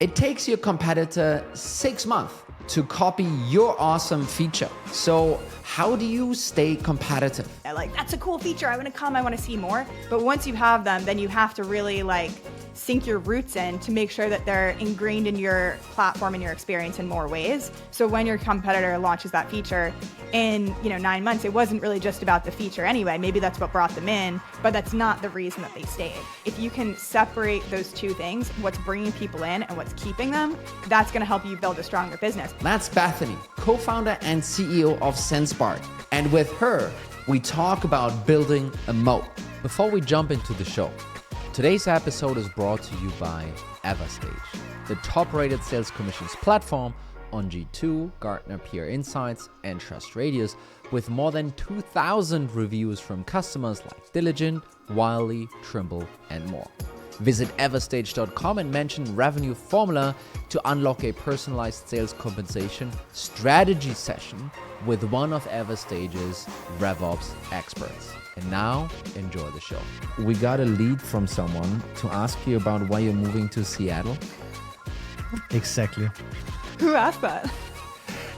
It takes your competitor 6 months to copy your awesome feature. So how do you stay competitive? Like, that's a cool feature, I want to come, I want to see more. But once you have them, then you have to really like sink your roots in to make sure that they're ingrained in your platform and your experience in more ways. So when your competitor launches that feature in 9 months, it wasn't really just about the feature anyway. Maybe that's what brought them in, but that's not the reason that they stayed. If you can separate those two things, what's bringing people in and what's keeping them, that's going to help you build a stronger business. That's Bethany, co-founder and CEO of Sendspark. And with her, we talk about building a moat. Before we jump into the show, today's episode is brought to you by Everstage, the top-rated sales commissions platform on G2, Gartner Peer Insights, and Trustradius, with more than 2,000 reviews from customers like Diligent, Wiley, Trimble, and more. Visit everstage.com and mention Revenue Formula to unlock a personalized sales compensation strategy session with one of Everstage's RevOps experts. And now, enjoy the show. We got a lead from someone to ask you about why you're moving to Seattle. Exactly. Who asked that?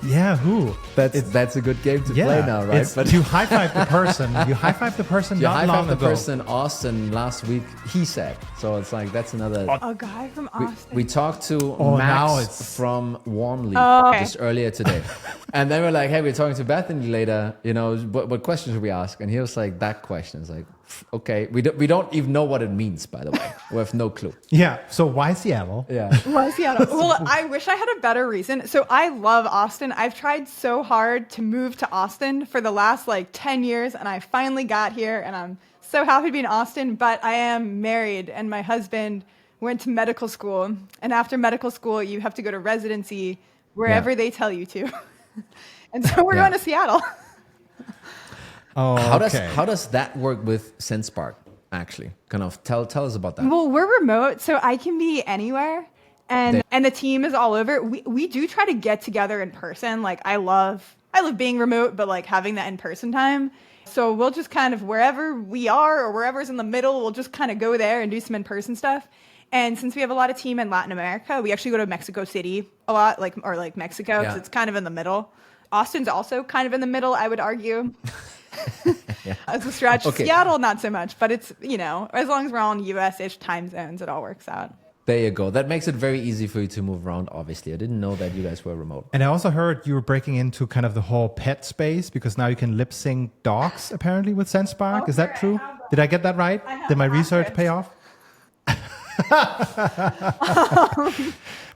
Yeah, who? That's a good game to play now, right? But you high-five the person. You high-five the person not long ago. The person Austin last week, he said. So it's like, that's another... A guy from Austin. We talked to now Max it's... from Warmly okay. just earlier today. And then we're like, hey, we're talking to Bethany later. What questions should we ask? And he was like, that question. It's like, okay. We don't even know what it means, by the way. We have no clue. Yeah. So why Seattle? Yeah. Why Seattle? Well, I wish I had a better reason. So I love Austin. I've tried so hard to move to Austin for the last 10 years, and I finally got here, and I'm so happy to be in Austin. But I am married, and my husband went to medical school. And after medical school, you have to go to residency wherever they tell you to. And so we're going to Seattle. Oh, How does that work with Sendspark, actually? Kind of tell us about that. Well, we're remote, so I can be anywhere. And the team is all over. We do try to get together in person. Like, I love being remote, but having that in-person time. So we'll just kind of, wherever we are or wherever's in the middle, we'll just kind of go there and do some in-person stuff. And since we have a lot of team in Latin America, we actually go to Mexico City a lot, or Mexico, because it's kind of in the middle. Austin's also kind of in the middle, I would argue. As a stretch. Okay. Seattle, not so much, but it's, as long as we're all in US-ish time zones, it all works out. There you go. That makes it very easy for you to move around, obviously. I didn't know that you guys were remote. And I also heard you were breaking into kind of the whole pet space, because now you can lip sync dogs, apparently, with Sendspark. Is that true? Did I get that right? Did my research pay off?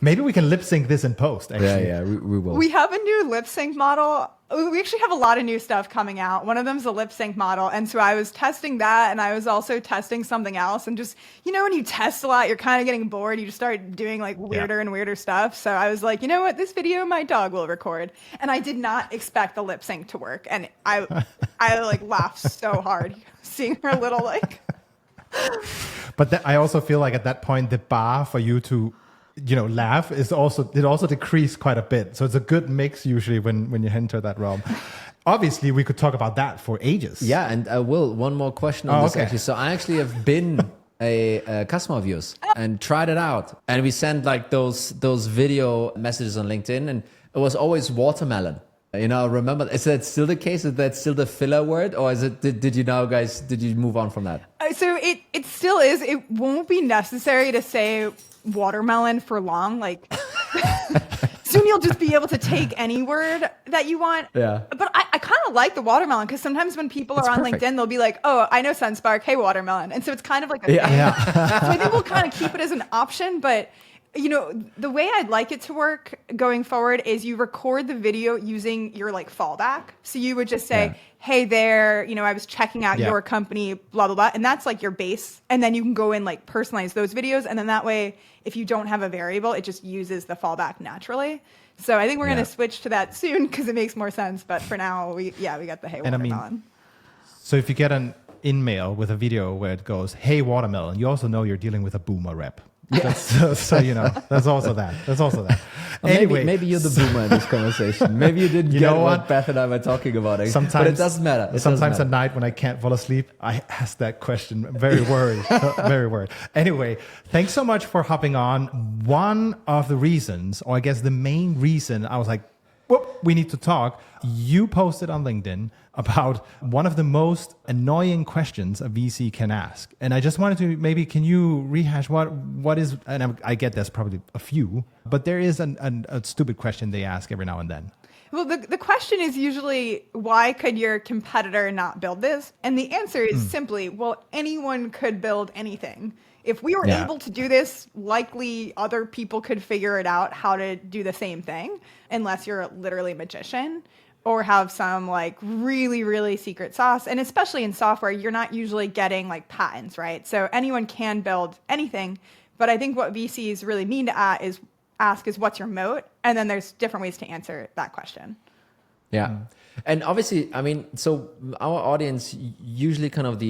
Maybe we can lip sync this in post, actually. Yeah, we will. We have a new lip sync model. We actually have a lot of new stuff coming out. One of them is a lip sync model. And so I was testing that, and I was also testing something else. And just, when you test a lot, you're kind of getting bored. You just start doing weirder and weirder stuff. So I was like, you know what? This video my dog will record. And I did not expect the lip sync to work. And I laughed so hard seeing her little But I also feel like at that point, the bar for you to, laugh it also decreased quite a bit. So it's a good mix usually when you enter that realm. Obviously, we could talk about that for ages. Yeah, and Will, one more question on this actually. So I actually have been a customer of yours and tried it out. And we sent those video messages on LinkedIn, and it was always watermelon. Remember, is that still the case? Is that still the filler word? Or is it, did you move on from that? So it still is. It won't be necessary to say watermelon for long. Soon you'll just be able to take any word that you want. Yeah. But I kind of like the watermelon, because sometimes when people are on LinkedIn, they'll be like, oh, I know Sendspark, hey, watermelon. And so it's kind of like a thing. Yeah. So I think we'll kind of keep it as an option, but the way I'd like it to work going forward is you record the video using your fallback. So you would just say, hey there, I was checking out your company, blah, blah, blah. And that's your base. And then you can go in personalize those videos. And then that way, if you don't have a variable, it just uses the fallback naturally. So I think we're going to switch to that soon, because it makes more sense. But for now, we got the hey watermelon. So if you get an in-mail with a video where it goes, hey watermelon, you also know you're dealing with a boomer rep. So you know, that's also that. Anyway, maybe you're the boomer in this conversation. Maybe you didn't get what Beth and I were talking about. But it doesn't matter. Sometimes at night when I can't fall asleep, I ask that question. I'm very worried. Very worried. Anyway, thanks so much for hopping on. One of the reasons, or I guess the main reason, I was like, whoop, we need to talk. You posted on LinkedIn about one of the most annoying questions a VC can ask. And I just wanted to maybe, can you rehash what is, and I get there's probably a few, but there is a stupid question they ask every now and then. Well, the question is usually, why could your competitor not build this? And the answer is simply, well, anyone could build anything. If we were able to do this, likely other people could figure it out how to do the same thing, unless you're literally a magician or have some like really, really secret sauce. And especially in software, you're not usually getting like patents, right? So anyone can build anything. But I think what VCs really mean to ask is what's your moat? And then there's different ways to answer that question. Yeah. And obviously, I mean, so our audience usually kind of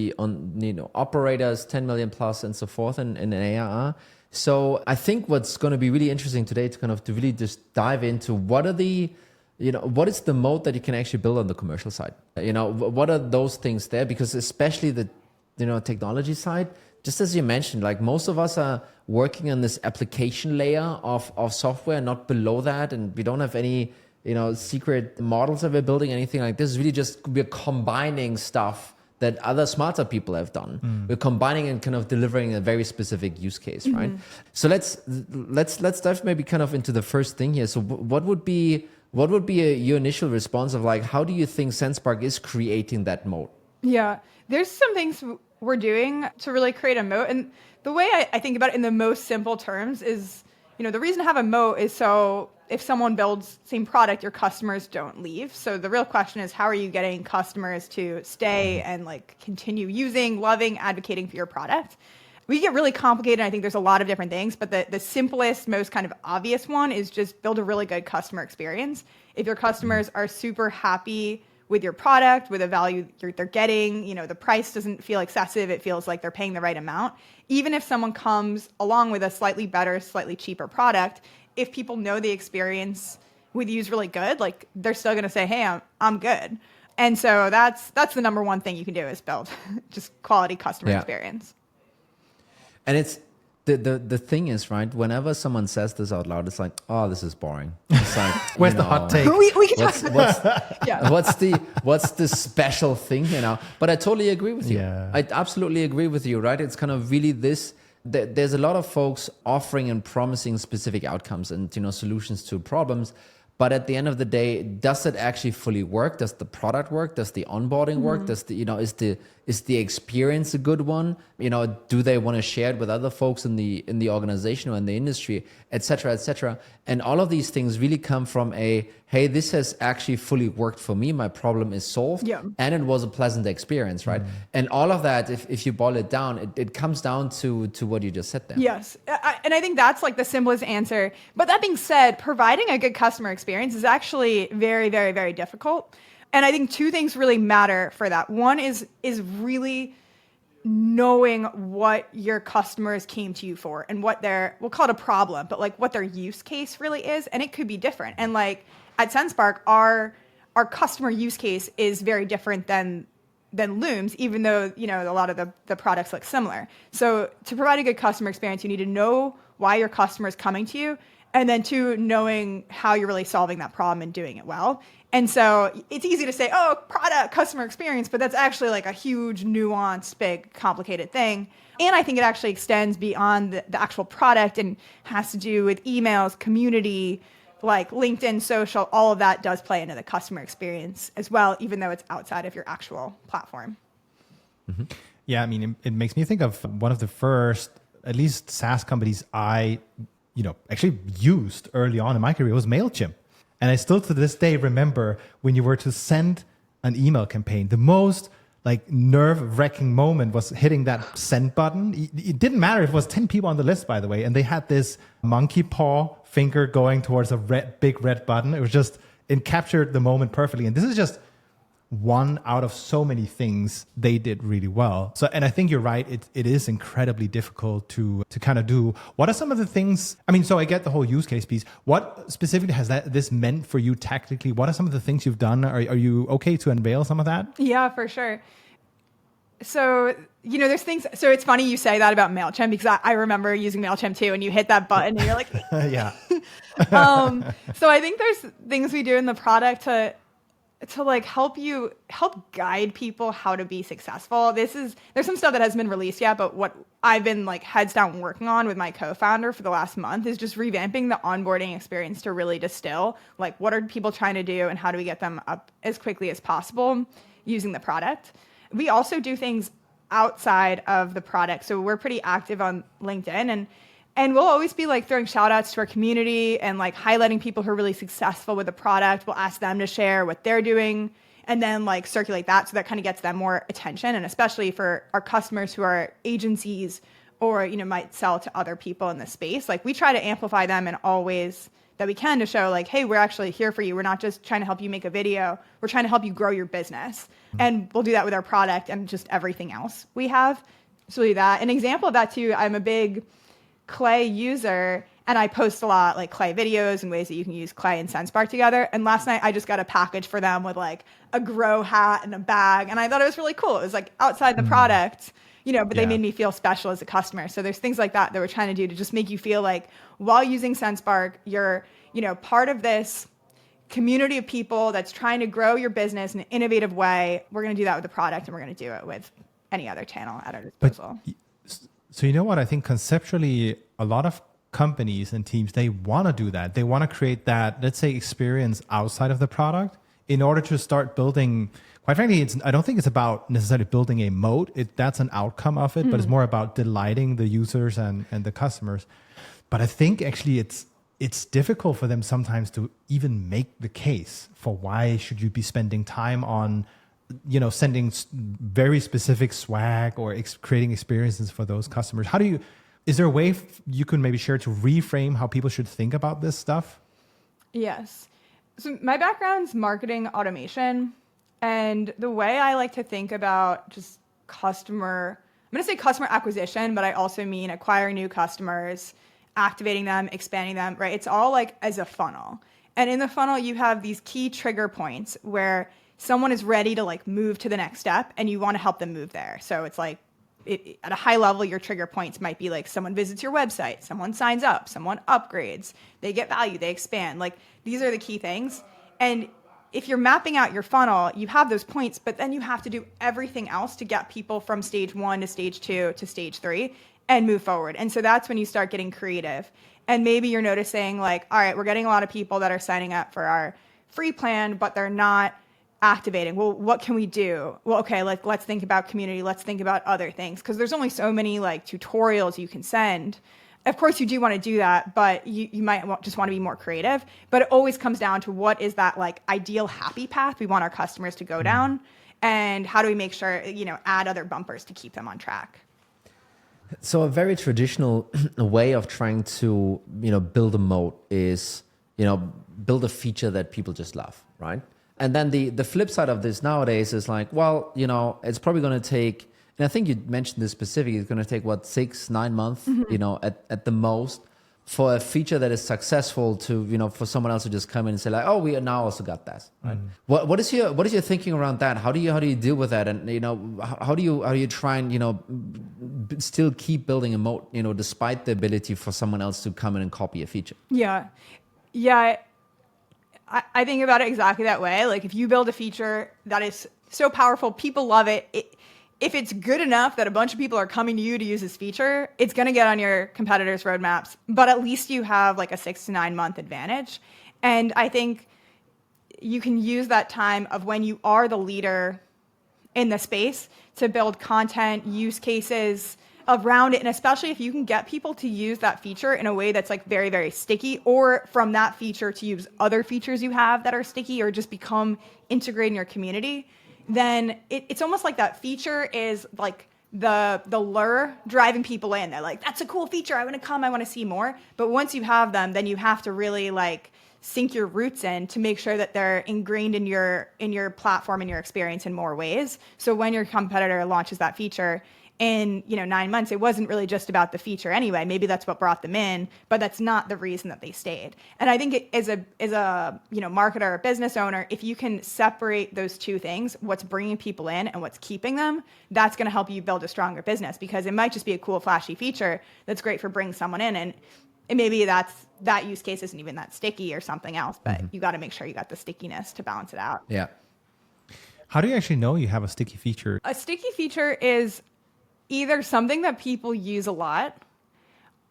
operators, 10 million plus and so forth in an ARR. So I think what's going to be really interesting today to really just dive into what is the moat that you can actually build on the commercial side? What are those things there? Because especially the, technology side, just as you mentioned, like most of us are working on this application layer of software, not below that. And we don't have any, secret models that we're building, anything like this. It's really just, we're combining stuff that other smarter people have done. We're combining and kind of delivering a very specific use case, right? So let's dive maybe kind of into the first thing here. So what would be your initial response of like, how do you think Sendspark is creating that moat? Yeah, there's some things we're doing to really create a moat. And the way I think about it in the most simple terms is, the reason to have a moat is so if someone builds same product, your customers don't leave. So the real question is, how are you getting customers to stay and like continue using, loving, advocating for your product? We get really complicated. I think there's a lot of different things, but the simplest, most kind of obvious one is just build a really good customer experience. If your customers are super happy with your product, with the value they're getting, the price doesn't feel excessive, it feels like they're paying the right amount. Even if someone comes along with a slightly better, slightly cheaper product, if people know the experience with you is really good, like they're still going to say, hey, I'm good. And so that's the number one thing you can do is build just quality customer experience. And it's the thing is, right, whenever someone says this out loud, it's like, oh, this is boring. It's like, where's the hot take? We can talk about what's the special thing, But I totally agree with you. Yeah. I absolutely agree with you, right? It's kind of really this. There's a lot of folks offering and promising specific outcomes and solutions to problems. But at the end of the day, does it actually fully work? Does the product work? Does the onboarding work? Does the is the experience a good one? Do they want to share it with other folks in the organization or in the industry, et cetera, et cetera? And all of these things really come from hey, this has actually fully worked for me. My problem is solved. Yeah. And it was a pleasant experience, right? And all of that, if you boil it down, it comes down to what you just said there. Yes. And I think that's like the simplest answer. But that being said, providing a good customer experience is actually very, very, very difficult. And I think two things really matter for that. One is really knowing what your customers came to you for and what we'll call it a problem, but like what their use case really is. And it could be different. And like at Sendspark, our customer use case is very different than Loom's, even though, a lot of the products look similar. So to provide a good customer experience, you need to know why your customer is coming to you. And then two, knowing how you're really solving that problem and doing it well. And so it's easy to say, oh, product, customer experience, but that's actually like a huge, nuanced, big, complicated thing. And I think it actually extends beyond the actual product and has to do with emails, community, like LinkedIn, social, all of that does play into the customer experience as well, even though it's outside of your actual platform. Mm-hmm. Yeah, I mean, it makes me think of one of the first, at least SaaS companies I actually used early on in my career was MailChimp. And I still to this day remember when you were to send an email campaign, the most like nerve-wracking moment was hitting that send button. It didn't matter if it was 10 people on the list, by the way, and they had this monkey paw finger going towards a big red button. It captured the moment perfectly. And this is just one out of so many things they did really well. So, and I think you're right. It is incredibly difficult to kind of do. What are some of the things? I mean, so I get the whole use case piece. What specifically has this meant for you tactically? What are some of the things you've done? Are you okay to unveil some of that? Yeah, for sure. So, there's things. So it's funny you say that about MailChimp, because I remember using MailChimp too, and you hit that button and you're like, yeah. So I think there's things we do in the product to like help guide people how to be successful. There's some stuff that hasn't been released yet, but what I've been like heads down working on with my co-founder for the last month is just revamping the onboarding experience to really distill like what are people trying to do and how do we get them up as quickly as possible using the product. We also do things outside of the product. So we're pretty active on LinkedIn, and we'll always be like throwing shout outs to our community and like highlighting people who are really successful with the product. We'll ask them to share what they're doing and then like circulate that. So that kind of gets them more attention. And especially for our customers who are agencies or, might sell to other people in the space, like we try to amplify them in all ways that we can to show like, hey, we're actually here for you. We're not just trying to help you make a video. We're trying to help you grow your business. And we'll do that with our product and just everything else we have. So we'll do that. An example of that too, I'm a big Clay user and I post a lot like Clay videos and ways that you can use Clay and Sendspark together. And last night I just got a package for them with like a grow hat and a bag. And I thought it was really cool. It was like outside the product, but they made me feel special as a customer. So there's things like that we're trying to do to just make you feel like while using Sendspark, you're, part of this community of people that's trying to grow your business in an innovative way. We're going to do that with the product, and we're going to do it with any other channel at our disposal. So you know what? I think conceptually, a lot of companies and teams, they want to do that. They want to create that, let's say, experience outside of the product in order to start building. Quite frankly, I don't think it's about necessarily building a moat. That's an outcome of it, but it's more about delighting the users and the customers. But I think actually it's difficult for them sometimes to even make the case for why should you be spending time on, sending very specific swag or creating experiences for those customers. Is there a way you can maybe share to reframe how people should think about this stuff? Yes. So my background's marketing automation. And the way I like to think about just I'm going to say customer acquisition, but I also mean acquiring new customers, activating them, expanding them, right? It's all like as a funnel. And in the funnel, you have these key trigger points where someone is ready to like move to the next step and you want to help them move there. So it's like at a high level, your trigger points might be like someone visits your website, someone signs up, someone upgrades, they get value, they expand. Like these are the key things. And if you're mapping out your funnel, you have those points, but then you have to do everything else to get people from stage 1 to stage 2 to stage 3 and move forward. And so that's when you start getting creative. And maybe you're noticing like, all right, we're getting a lot of people that are signing up for our free plan, but they're not activating. Well, what can we do? Well, okay, let's think about community. Let's think about other things. Because there's only so many like tutorials you can send. Of course, you do want to do that, but you might just want to be more creative. But it always comes down to what is that like ideal happy path we want our customers to go down, and how do we make sure, add other bumpers to keep them on track. So a very traditional way of trying to, build a moat is, build a feature that people just love, right? And then the flip side of this nowadays is like, well, it's probably going to take, and I think you mentioned this specifically, it's going to take 6-9 months, at the most, for a feature that is successful to, for someone else to just come in and say like, oh, we now also got that. Right? What is your thinking around that? How do you deal with that? And how do you try and still keep building a moat, despite the ability for someone else to come in and copy a feature? Yeah. I think about it exactly that way. Like if you build a feature that is so powerful, people love it. If it's good enough that a bunch of people are coming to you to use this feature, it's going to get on your competitors' roadmaps, but at least you have like a 6 to 9 month advantage. And I think you can use that time of when you are the leader in the space to build content, use cases around it. And especially if you can get people to use that feature in a way that's like very, very sticky, or from that feature to use other features you have that are sticky or just become integrated in your community, then it's almost like that feature is like the lure driving people in. They're like, that's a cool feature. I want to come. I want to see more. But once you have them, then you have to really like sink your roots in to make sure that they're ingrained in your platform and your experience in more ways. So when your competitor launches that feature in 9 months, it wasn't really just about the feature anyway. Maybe that's what brought them in, but that's not the reason that they stayed. And I think as a marketer or business owner, if you can separate those two things, what's bringing people in and what's keeping them, that's going to help you build a stronger business, because it might just be a cool, flashy feature that's great for bringing someone in, and maybe that use case isn't even that sticky or something else, but you got to make sure you got the stickiness to balance it out. Yeah. How do you actually know you have a sticky feature? A sticky feature is either something that people use a lot,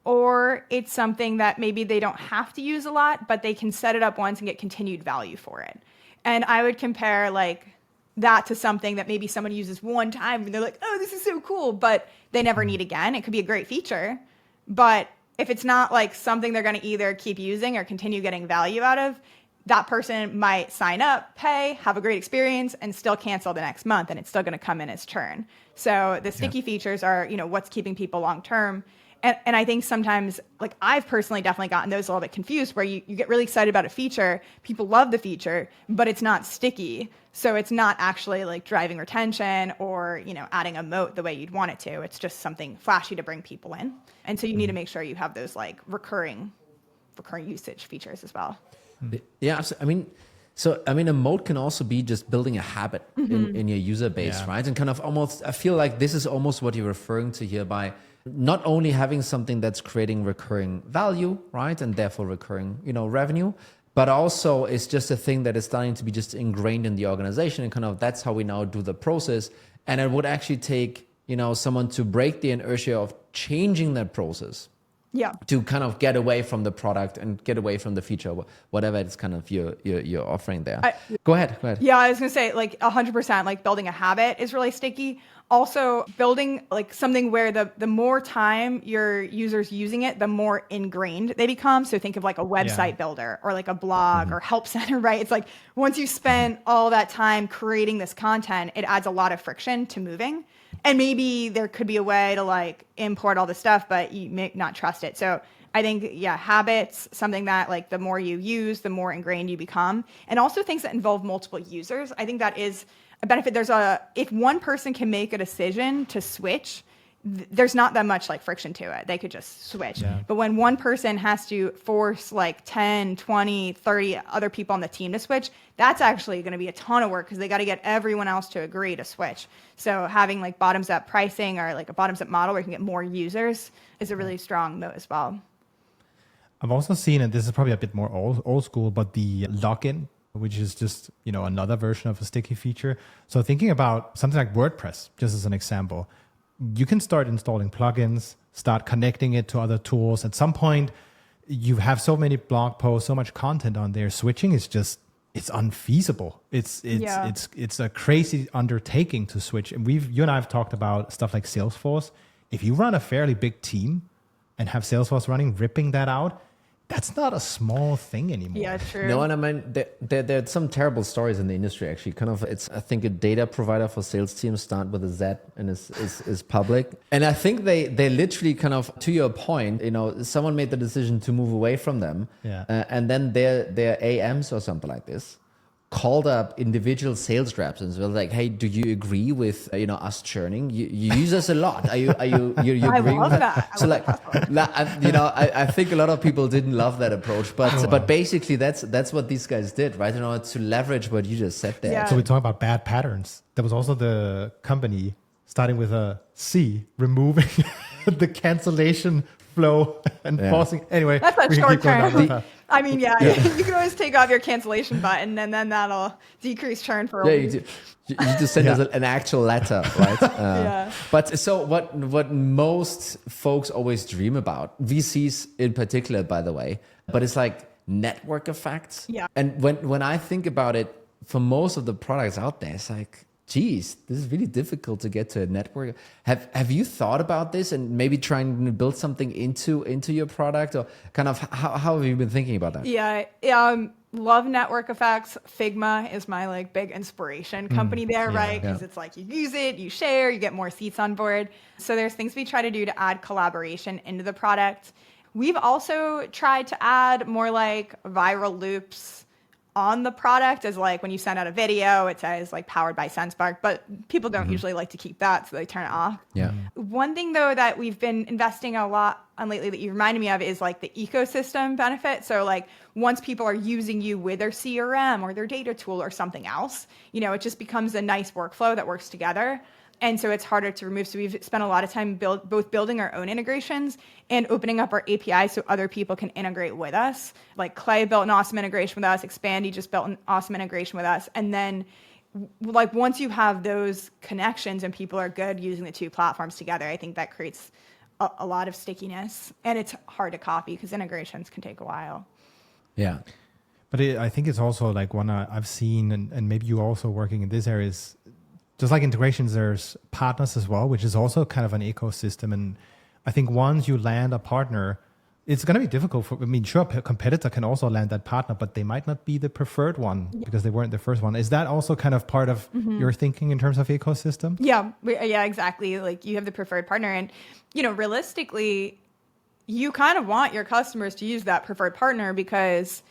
or it's something that maybe they don't have to use a lot, but they can set it up once and get continued value for it. And I would compare like that to something that maybe someone uses one time and they're like, oh, this is so cool, but they never need again. It could be a great feature, but if it's not like something they're going to either keep using or continue getting value out of, that person might sign up, pay, have a great experience, and still cancel the next month, and it's still going to come in as churn. So the sticky features are, what's keeping people long term. And I think sometimes, like I've personally definitely gotten those a little bit confused, where you get really excited about a feature, people love the feature, but it's not sticky. So it's not actually like driving retention or, adding a moat the way you'd want it to. It's just something flashy to bring people in. And so you need to make sure you have those like recurring usage features as well. Yeah, a moat can also be just building a habit in your user base, right? And kind of almost, I feel like this is almost what you're referring to here by not only having something that's creating recurring value, right? And therefore recurring, revenue, but also it's just a thing that is starting to be just ingrained in the organization, and kind of that's how we now do the process. And it would actually take, someone to break the inertia of changing that process. Yeah. To kind of get away from the product and get away from the feature, whatever it's kind of you're offering there. Go ahead. Yeah, I was going to say like 100%, like building a habit is really sticky. Also building like something where the more time your users using it, the more ingrained they become. So think of like a website builder or like a blog or help center, right? It's like once you spend all that time creating this content, it adds a lot of friction to moving. And maybe there could be a way to like import all this stuff, but you may not trust it. So I think, habits, something that like the more you use, the more ingrained you become. And also things that involve multiple users. I think that is a benefit. If one person can make a decision to switch, there's not that much like friction to it. They could just switch. Yeah. But when one person has to force like 10, 20, 30 other people on the team to switch, that's actually going to be a ton of work, because they got to get everyone else to agree to switch. So having like bottoms up pricing or like a bottoms up model where you can get more users is a really strong moat as well. I've also seen, and this is probably a bit more old school, but the login, which is just, another version of a sticky feature. So thinking about something like WordPress, just as an example, you can start installing plugins, start connecting it to other tools. At some point, you have so many blog posts, so much content on there. Switching is just, it's unfeasible. It's a crazy undertaking to switch. And you and I have talked about stuff like Salesforce. If you run a fairly big team and have Salesforce running, ripping that out, that's not a small thing anymore. Yeah, true. No, and I mean, there are some terrible stories in the industry, actually. Kind of, I think a data provider for sales teams start with a Z and is public. And I think they literally kind of, to your point, someone made the decision to move away from them. Yeah. And then their AMs or something like this called up individual sales reps and was like, "Hey, do you agree with us churning? You use us a lot. Are you agreeing with that?" So like, I think a lot of people didn't love that approach, but basically that's what these guys did, right? To leverage what you just said there. Yeah. So we talk about bad patterns. There was also the company starting with a C, removing the cancellation flow and forcing. Anyway, that's a short term. I mean, you can always take off your cancellation button, and then that'll decrease churn for a week. You just send us an actual letter, right? But so what most folks always dream about, VCs in particular, by the way, but it's like network effects. Yeah. And when I think about it, for most of the products out there, it's like, geez, this is really difficult to get to a network. Have you thought about this and maybe trying to build something into your product, or kind of how have you been thinking about that? Yeah. Love network effects. Figma is my like big inspiration company there, right? Because it's like you use it, you share, you get more seats on board. So there's things we try to do to add collaboration into the product. We've also tried to add more like viral loops on the product, as like when you send out a video, it says like powered by Sendspark, but people don't usually like to keep that, so they turn it off. Yeah. One thing though that we've been investing a lot on lately that you reminded me of is like the ecosystem benefit. So like once people are using you with their CRM or their data tool or something else, it just becomes a nice workflow that works together. And so it's harder to remove. So we've spent a lot of time both building our own integrations and opening up our API so other people can integrate with us. Like Clay built an awesome integration with us. Expandy just built an awesome integration with us. And then like once you have those connections and people are good using the two platforms together, I think that creates a lot of stickiness. And it's hard to copy because integrations can take a while. Yeah. But I think it's also like one I've seen, and maybe you also working in this area, is just like integrations, there's partners as well, which is also kind of an ecosystem. And I think once you land a partner, it's going to be difficult sure, a competitor can also land that partner, but they might not be the preferred one because they weren't the first one. Is that also kind of part of your thinking in terms of ecosystem? Yeah, exactly. Like you have the preferred partner, and, realistically, you kind of want your customers to use that preferred partner because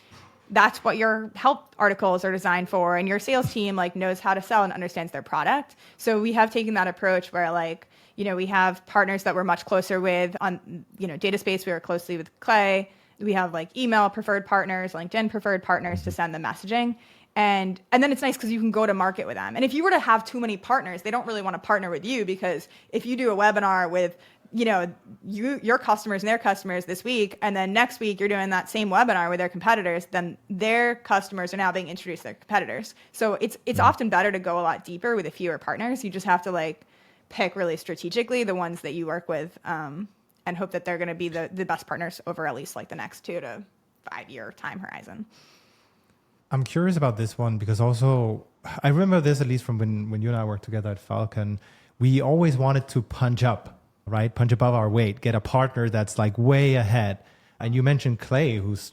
that's what your help articles are designed for, and your sales team like knows how to sell and understands their product. So we have taken that approach where like, we have partners that we're much closer with on, data space. We work closely with Clay. We have like email preferred partners, LinkedIn preferred partners to send the messaging. And then it's nice because you can go to market with them. And if you were to have too many partners, they don't really want to partner with you, because if you do a webinar with your customers and their customers this week, and then next week you're doing that same webinar with their competitors, then their customers are now being introduced to their competitors. So it's often better to go a lot deeper with a fewer partners. You just have to like pick really strategically the ones that you work with, and hope that they're going to be the best partners over at least like the next 2 to 5 year time horizon. I'm curious about this one because also I remember this at least from when you and I worked together at Falcon. We always wanted to punch up, right? Punch above our weight, get a partner that's like way ahead. And you mentioned Clay, who's,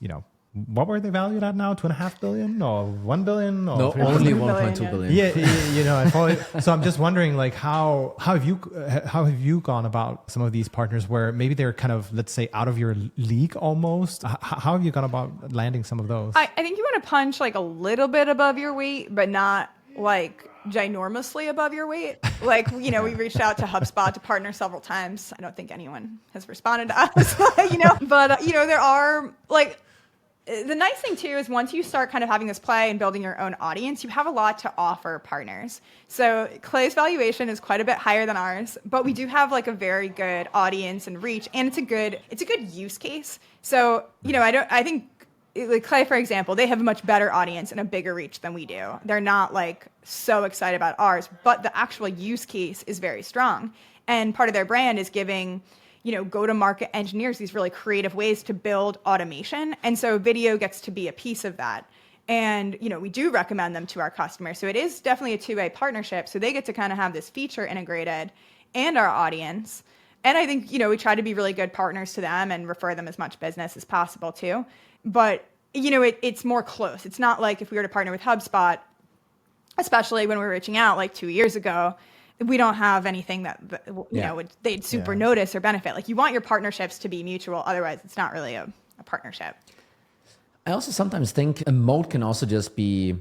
what were they valued at now? 2.5 billion or 1 billion? Or no, only 1.2 billion. Yeah, so I'm just wondering, like, how have you gone about some of these partners where maybe they're kind of, let's say, out of your league almost? How have you gone about landing some of those? I think you want to punch like a little bit above your weight, but not like ginormously above your weight. Like, we reached out to HubSpot to partner several times. I don't think anyone has responded to us, but there are like, the nice thing too is once you start kind of having this play and building your own audience, you have a lot to offer partners. So Clay's valuation is quite a bit higher than ours, but we do have like a very good audience and reach, and it's a good use case. So, I think like Clay, for example, they have a much better audience and a bigger reach than we do. They're not like so excited about ours, but the actual use case is very strong. And part of their brand is giving go-to-market engineers these really creative ways to build automation. And so video gets to be a piece of that. And, we do recommend them to our customers. So it is definitely a two-way partnership. So they get to kind of have this feature integrated and our audience. And I think, we try to be really good partners to them and refer them as much business as possible too. But, it's more close. It's not like if we were to partner with HubSpot, especially when we were reaching out like 2 years ago, we don't have anything that they'd super notice or benefit. Like, you want your partnerships to be mutual. Otherwise, it's not really a partnership. I also sometimes think a moat can also just be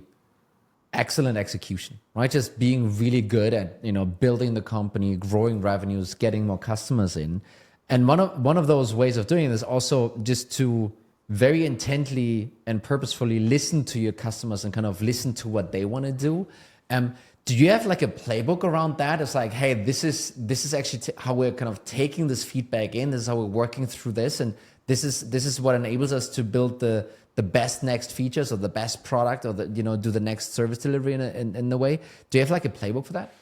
excellent execution, right? Just being really good at, building the company, growing revenues, getting more customers in. And one of those ways of doing it is also just to very intently and purposefully listen to your customers and kind of listen to what they want to do. Do you have like a playbook around that? It's like, hey, this is actually how we're kind of taking this feedback in. This is how we're working through this, and this is what enables us to build the best next features or the best product or do the next service delivery in the way. Do you have like a playbook for that?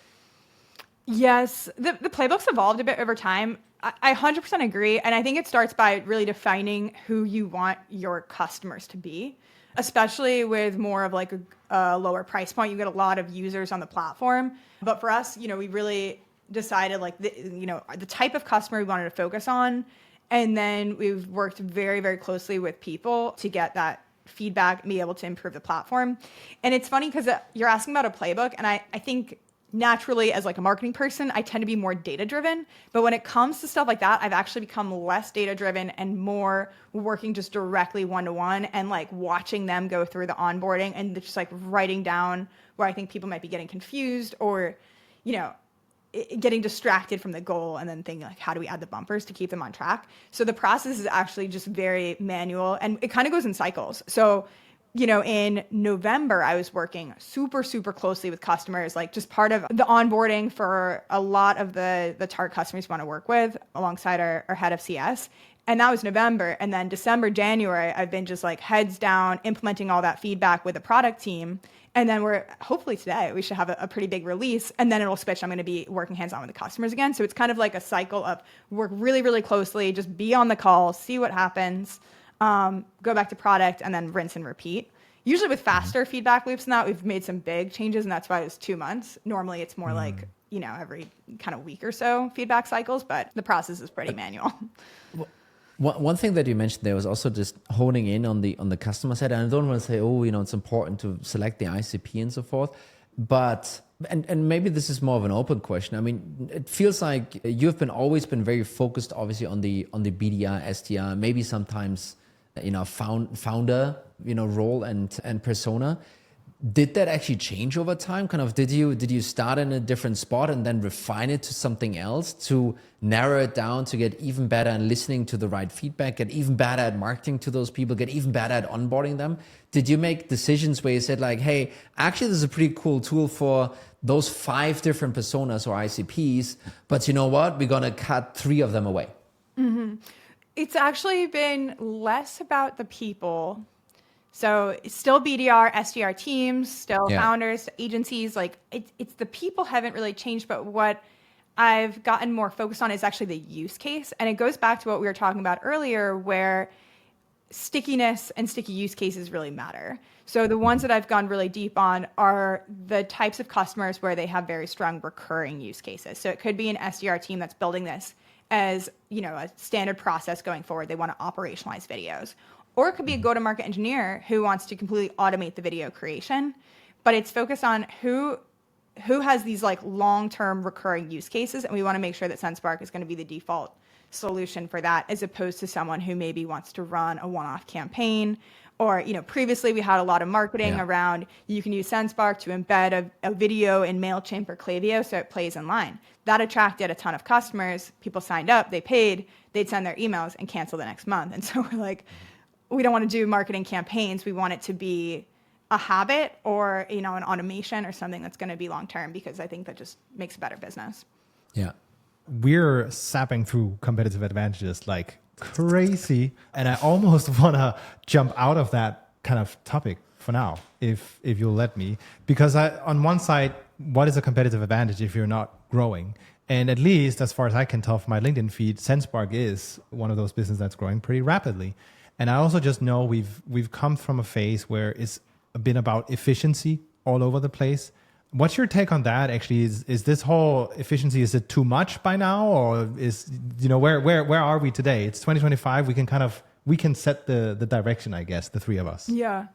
Yes, the playbook's evolved a bit over time. I 100% agree, and I think it starts by really defining who you want your customers to be. Especially with more of like a lower price point, you get a lot of users on the platform. But for us, we really decided like the type of customer we wanted to focus on, and then we've worked very, very closely with people to get that feedback and be able to improve the platform. And it's funny because you're asking about a playbook, and I think naturally, as like a marketing person, I tend to be more data driven. But when it comes to stuff like that, I've actually become less data driven and more working just directly one-to-one and like watching them go through the onboarding and just like writing down where I think people might be getting confused or, getting distracted from the goal and then thinking like, how do we add the bumpers to keep them on track? So the process is actually just very manual and it kind of goes in cycles. So in November, I was working super, super closely with customers, like just part of the onboarding for a lot of the target customers we want to work with alongside our head of CS. And that was November. And then December, January, I've been just like heads down, implementing all that feedback with the product team. And then hopefully today, we should have a pretty big release. And then it'll switch. I'm going to be working hands-on with the customers again. So it's kind of like a cycle of work really, really closely, just be on the call, see what happens, go back to product, and then rinse and repeat. Usually with faster feedback loops than that, we've made some big changes, and that's why it was 2 months. Normally it's more like, every kind of week or so feedback cycles, but the process is pretty manual. One thing that you mentioned there was also just honing in on the customer side. And I don't want to say, it's important to select the ICP and so forth. But, and maybe this is more of an open question. I mean, it feels like you've always been very focused, obviously, on the BDR, SDR, maybe sometimes, founder, role and persona. Did that actually change over time? Kind of, did you start in a different spot and then refine it to something else to narrow it down to get even better at listening to the right feedback, get even better at marketing to those people, get even better at onboarding them? Did you make decisions where you said like, hey, actually this is a pretty cool tool for those 5 different personas or ICPs, but you know what? We're going to cut 3 of them away. Mm-hmm. It's actually been less about the people. So it's still BDR, SDR teams, still founders, agencies, like it's the people haven't really changed, but what I've gotten more focused on is actually the use case. And it goes back to what we were talking about earlier, where stickiness and sticky use cases really matter. So the ones that I've gone really deep on are the types of customers where they have very strong recurring use cases. So it could be an SDR team that's building this as, a standard process going forward. They want to operationalize videos. Or it could be a go-to-market engineer who wants to completely automate the video creation, but it's focused on who has these like long-term recurring use cases, and we want to make sure that Sendspark is going to be the default solution for that, as opposed to someone who maybe wants to run a one-off campaign. Or, previously we had a lot of marketing around you can use Sendspark to embed a video in MailChimp or Klaviyo so it plays in line. That attracted a ton of customers. People signed up, they paid, they'd send their emails and cancel the next month. And so we're like, we don't want to do marketing campaigns. We want it to be a habit or, an automation or something that's going to be long-term, because I think that just makes a better business. Yeah. We're sapping through competitive advantages like crazy. And I almost want to jump out of that kind of topic for now, if you'll let me, because on one side, what is a competitive advantage if you're not growing? And at least as far as I can tell from my LinkedIn feed, Sendspark is one of those businesses that's growing pretty rapidly. And I also just know we've come from a phase where it's been about efficiency all over the place. What's your take on that? Actually, is this whole efficiency, is it too much by now, or is where are we today? It's 2025. We can set the direction, I guess, the 3 of us. Yeah,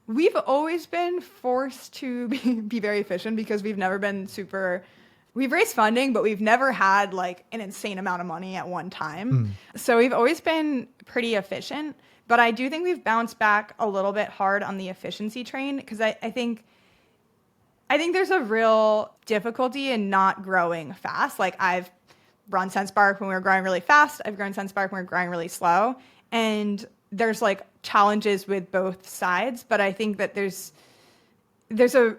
we've always been forced to be very efficient because we've never been super. We've raised funding, but we've never had like an insane amount of money at one time. So we've always been pretty efficient, but I do think we've bounced back a little bit hard on the efficiency train, because I think there's a real difficulty in not growing fast. Like I've run Sendspark when we were growing really fast. I've grown Sendspark when we were growing really slow. And there's like challenges with both sides, but I think that there's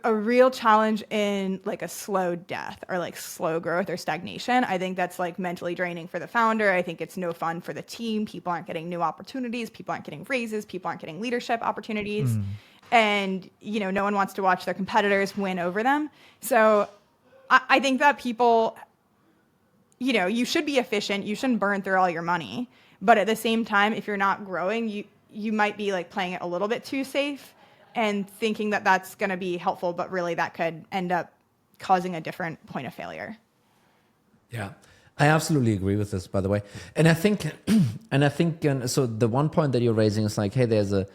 a real challenge in like a slow death or like slow growth or stagnation. I think that's like mentally draining for the founder. I think it's no fun for the team. People aren't getting new opportunities. People aren't getting raises. People aren't getting leadership opportunities. And, no one wants to watch their competitors win over them. So I think that people, you should be efficient. You shouldn't burn through all your money. But at the same time, if you're not growing, you might be like playing it a little bit too safe and thinking that that's going to be helpful, but really that could end up causing a different point of failure. Yeah. I absolutely agree with this, by the way. And I think, so the one point that you're raising is like, hey, there's a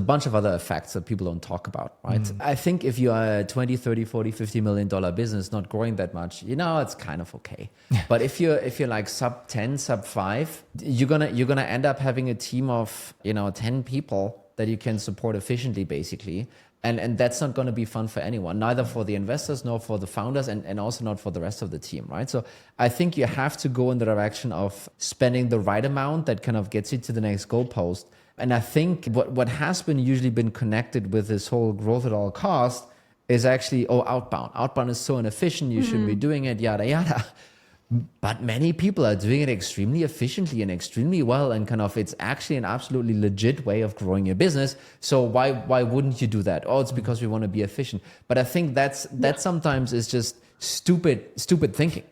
bunch of other effects that people don't talk about, right? I think if you are a 20, 30, 40, $50 million business, not growing that much, it's kind of okay. But if you're like sub 10, sub 5, you're gonna end up having a team of, 10 people that you can support efficiently, basically. And that's not going to be fun for anyone, neither for the investors nor for the founders, and also not for the rest of the team, right? So I think you have to go in the direction of spending the right amount that kind of gets you to the next goalpost. And I think what has usually been connected with this whole growth at all cost is actually, outbound. Outbound is so inefficient, you shouldn't be doing it, yada, yada. But many people are doing it extremely efficiently and extremely well, and kind of it's actually an absolutely legit way of growing your business. So why wouldn't you do that? It's because we want to be efficient. But I think that sometimes is just stupid thinking.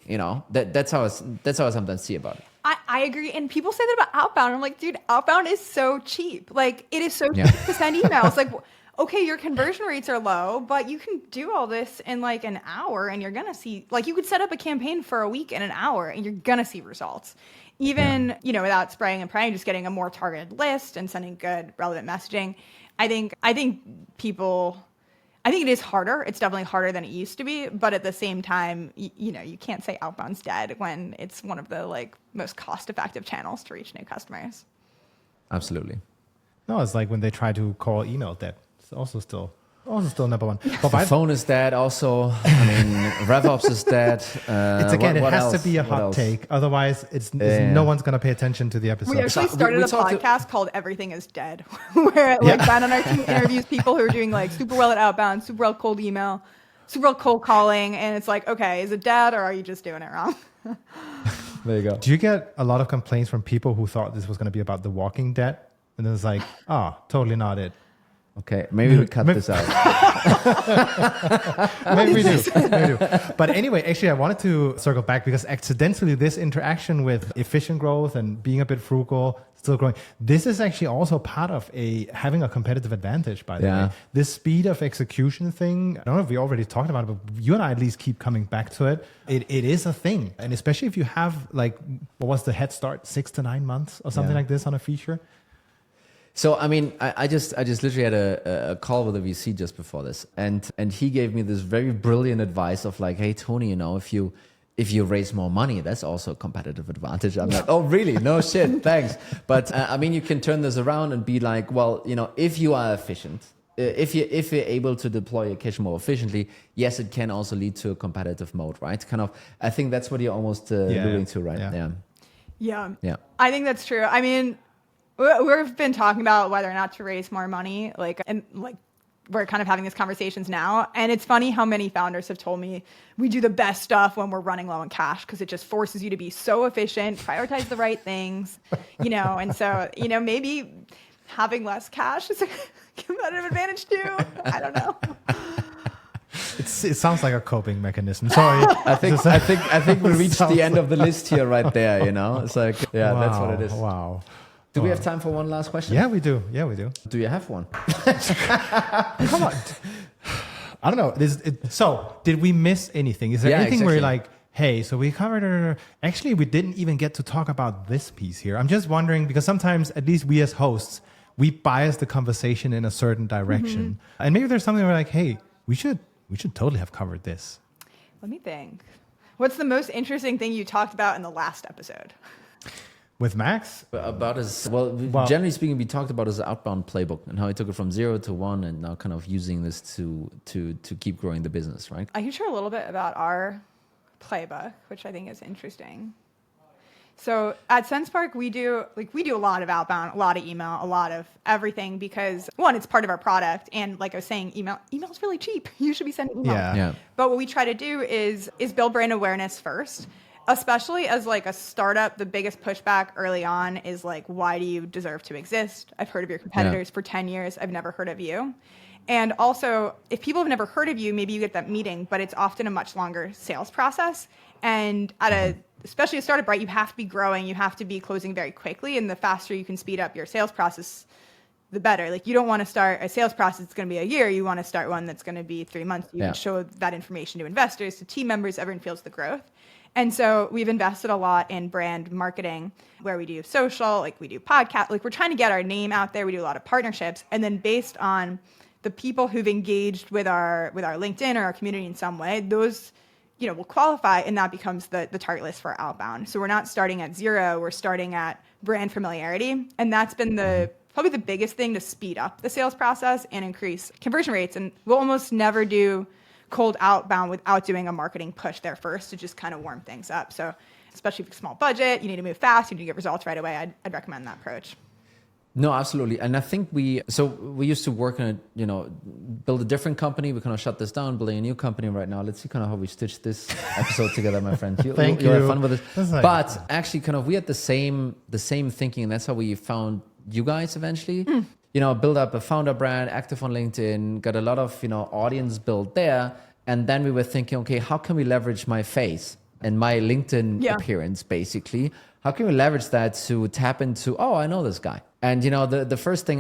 That's how I sometimes see about it. I agree. And people say that about outbound. I'm like, dude, outbound is so cheap. Like, it is so cheap to send emails. Like, okay, your conversion rates are low, but you can do all this in like an hour, and you're going to see, like, you could set up a campaign for a week in an hour and you're going to see results. Even, without spraying and praying, just getting a more targeted list and sending good, relevant messaging. I think it is harder. It's definitely harder than it used to be. But at the same time, you can't say outbound's dead when it's one of the like most cost-effective channels to reach new customers. Absolutely. No, it's like when they try to call email dead. It's also still number one. But the phone is dead also. I mean, RevOps is dead. It has to be a hot take. Otherwise, no one's going to pay attention to the episode. We actually started a podcast called Everything is Dead, where Ben on our team interviews people who are doing like super well at outbound, super well cold email, super well cold calling. And it's like, okay, is it dead or are you just doing it wrong? There you go. Do you get a lot of complaints from people who thought this was going to be about The Walking Dead? And then it's like, totally not it. Okay, maybe we cut this out. Maybe we do. But anyway, actually, I wanted to circle back because accidentally this interaction with efficient growth and being a bit frugal, still growing, this is actually also part of having a competitive advantage, by the way. This speed of execution thing, I don't know if we already talked about it, but you and I at least keep coming back to it. It is a thing. And especially if you have like, what was the head start, 6 to 9 months or something like this on a feature? So, I mean, I just literally had a call with a VC just before this, and he gave me this very brilliant advice of like, hey, Tony, if you raise more money, that's also a competitive advantage. I'm like, oh, really? No shit, thanks. But I mean, you can turn this around and be like, well, if you are efficient, if you're able to deploy your cache more efficiently, yes, it can also lead to a competitive mode, right? Kind of, I think that's what you're almost alluding to, right? Yeah. I think that's true. I mean, we've been talking about whether or not to raise more money, and we're kind of having these conversations now. And it's funny how many founders have told me we do the best stuff when we're running low on cash because it just forces you to be so efficient, prioritize the right things, and so, maybe having less cash is a competitive advantage too. I don't know. It sounds like a coping mechanism. Sorry. I think we reached the end of the list here right there, It's like, that's what it is. Wow. Do we have time for one last question? Yeah, we do. Do you have one? Come on. I don't know. So, did we miss anything? Is there anything where you're like, hey, so we covered... Actually, we didn't even get to talk about this piece here. I'm just wondering, because sometimes, at least we as hosts, we bias the conversation in a certain direction. And maybe there's something where we're like, hey, we should totally have covered this. Let me think. What's the most interesting thing you talked about in the last episode? With Max? Generally speaking, we talked about his outbound playbook and how he took it from 0 to 1 and now kind of using this to keep growing the business, right? I can share a little bit about our playbook, which I think is interesting. So at Sendspark, we do a lot of outbound, a lot of email, a lot of everything because one, it's part of our product. And like I was saying, email is really cheap. You should be sending email. Yeah. But what we try to do is build brand awareness first. Especially as like a startup, the biggest pushback early on is like, why do you deserve to exist? I've heard of your competitors for 10 years. I've never heard of you. And also, if people have never heard of you, maybe you get that meeting, but it's often a much longer sales process. And especially a startup, right, you have to be growing, you have to be closing very quickly. And the faster you can speed up your sales process, the better. Like, you don't want to start a sales process that's going to be a year. You want to start one that's going to be 3 months. You can show that information to investors, to team members, everyone feels the growth. And so we've invested a lot in brand marketing where we do social, like we do podcast, like we're trying to get our name out there. We do a lot of partnerships. And then based on the people who've engaged with our LinkedIn or our community in some way, those, will qualify, and that becomes the target list for Outbound. So we're not starting at zero, we're starting at brand familiarity. And that's been probably the biggest thing to speed up the sales process and increase conversion rates. And we'll almost never do cold outbound without doing a marketing push there first to just kind of warm things up. So especially if it's a small budget, you need to move fast, you need to get results right away. I'd recommend that approach. No, absolutely. And I think we used to work on build a different company. We kind of shut this down, building a new company right now. Let's see kind of how we stitch this episode together, my friend. You had fun with this. But actually kind of we had the same thinking, and that's how we found you guys eventually. Build up a founder brand, active on LinkedIn, got a lot of, audience built there. And then we were thinking, okay, how can we leverage my face and my LinkedIn appearance, basically? How can we leverage that to tap into, I know this guy. And, the first thing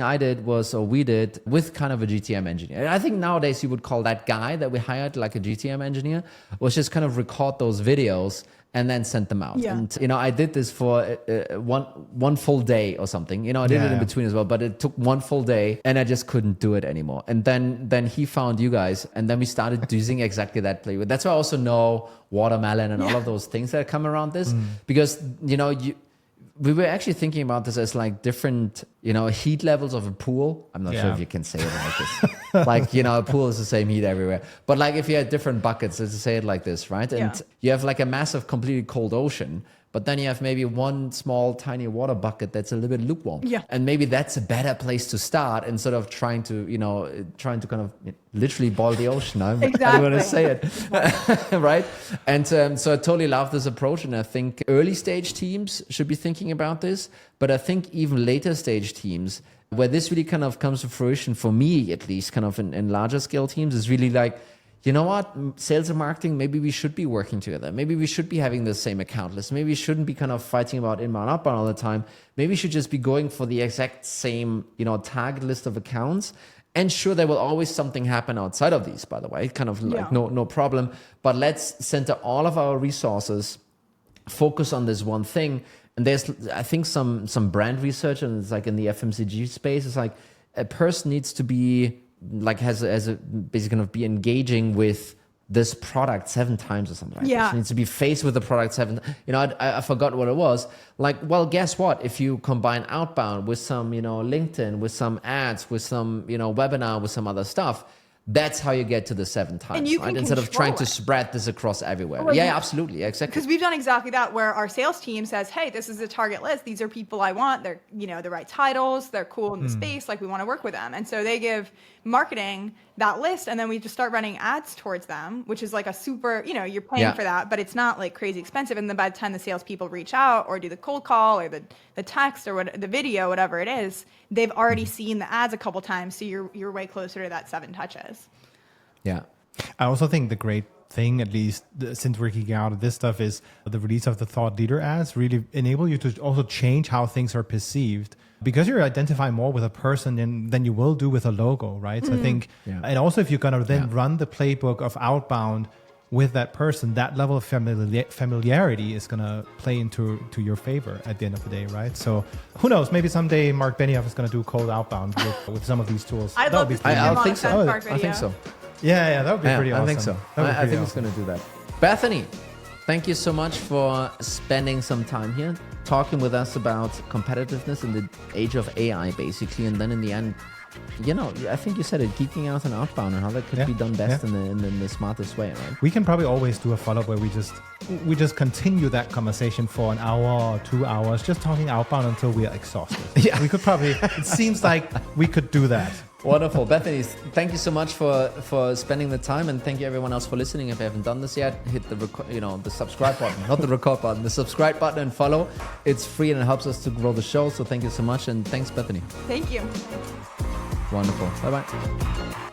we did with kind of a GTM engineer. I think nowadays you would call that guy that we hired like a GTM engineer, was just kind of record those videos and then send them out. Yeah. And, I did this for one full day or something. I did it in between as well, but it took one full day and I just couldn't do it anymore. And then he found you guys, and then we started using exactly that playbook. That's why I also know watermelon and all of those things that come around this, because, we were actually thinking about this as like different, heat levels of a pool. I'm not sure if you can say it like this. Like, a pool is the same heat everywhere. But like if you had different buckets, let's say it like this, right? And you have like a massive, completely cold ocean, but then you have maybe one small, tiny water bucket that's a little bit lukewarm. Yeah. And maybe that's a better place to start instead of trying to kind of literally boil the ocean. Exactly. I don't want to say it. Right? And so I totally love this approach. And I think early stage teams should be thinking about this. But I think even later stage teams, where this really kind of comes to fruition, for me at least, kind of in larger scale teams, is really like, you know what, sales and marketing, maybe we should be working together.Maybe we should be having the same account list. Maybe we shouldn't be kind of fighting about inbound, outbound all the time. Maybe we should just be going for the exact same, target list of accounts. And sure, there will always something happen outside of these, by the way, kind of like no problem. But let's center all of our resources, focus on this one thing. And there's, I think, some brand research, and it's like in the FMCG space, it's like a person needs to be like has a basically kind of be engaging with this product 7 times or something like that. It needs to be faced with the product 7. I forgot what it was. Like, well, guess what? If you combine outbound with some, LinkedIn, with some ads, with some, webinar, with some other stuff, that's how you get to the 7 times, right? Instead of trying to spread this across everywhere. Well, absolutely. Exactly. Because we've done exactly that, where our sales team says, hey, this is the target list. These are people I want. They're, the right titles. They're cool in the space. Like, we want to work with them. And so they give marketing that list, and then we just start running ads towards them, which is like a super, you're paying for that, but it's not like crazy expensive. And then by the time the salespeople reach out or do the cold call or the text or the video, whatever it is, they've already seen the ads a couple times. So you're way closer to that 7 touches. Yeah. I also think the great thing, at least since we're geeking out of this stuff, is the release of the thought leader ads really enable you to also change how things are perceived, because you're identifying more with a person than you will do with a logo, right? So I think, and also if you're going to then run the playbook of outbound with that person, that level of familiarity is going to play into your favor at the end of the day, right? So who knows? Maybe someday Mark Benioff is going to do cold outbound with some of these tools. I'd love to see him on a Sendspark video. I think so. Yeah, that would be pretty awesome. I think so. I think it's going to do that. Bethany, thank you so much for spending some time here, talking with us about competitiveness in the age of AI, basically. And then in the end, I think you said it, geeking out and outbound and how that could be done best in the smartest way, right? We can probably always do a follow-up where we just continue that conversation for an hour or 2 hours, just talking outbound until we are exhausted. Yeah. We could probably, it seems like we could do that. Wonderful. Bethany, thank you so much for spending the time, and thank you everyone else for listening. If you haven't done this yet, hit the subscribe button, not the record button, the subscribe button, and follow. It's free and it helps us to grow the show. So thank you so much, and thanks, Bethany. Thank you. Wonderful. Bye-bye.